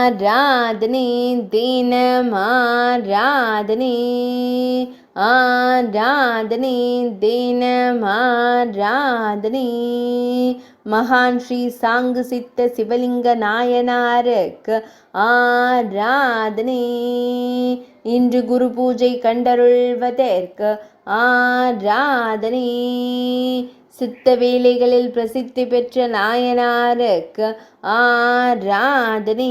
ஆராதனை தினம் ஆராதனை ஆராதனை தினம் ஆராதனை மகான் ஸ்ரீ சாங்கு சித்த சிவலிங்க நாயனாருக்கு ஆராதனை இன்று குரு பூஜை கண்டருள்வதற்கு ஆராதனை சித்த வேலைகளில் பிரசித்தி பெற்ற நாயனாருக்கு ஆராதனை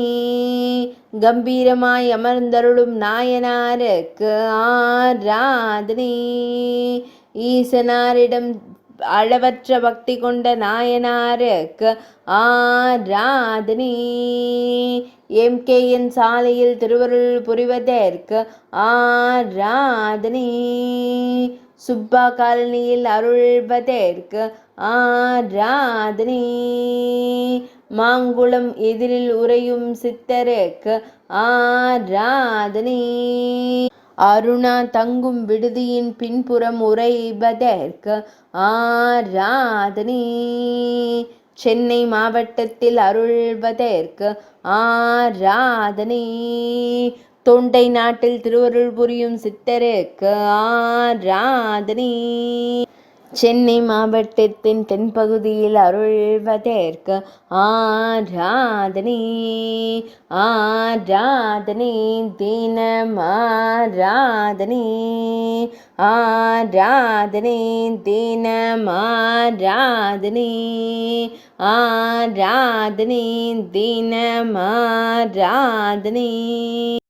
கம்பீரமாய் அமர்ந்தருளும் நாயனாருக்கு ஆராதனை ஈசனாரிடம் அளவற்ற பக்தி கொண்ட நாயனாருக்கு ஆராதனை எம்கேஎன் சாலையில் திருவருள் புரிவதற்கு ஆராதனை சுப்பா காலனியில் அருள்வதற்கு ஆராதனை மாங்குளம் எதிரில் உறையும் சித்தருக்கு ஆராதனை அருணா தங்கும் விடுதியின் பின்புறம் உறைவதற்கு ஆராதனை சென்னை மாவட்டத்தில் அருள்வதற்கு ஆராதனை தொண்டை நாட்டில் திருவருள் புரியும் சித்தருக்கு ஆராதனை சென்னை மாவட்டத்தின் தென்பகுதியில் அருள்வதற்கு ஆராதனை ஆராதனை தினம் ஆராதனை ஆராதனை தினம் ஆராதனை ஆராதனை தினம் ஆராதனை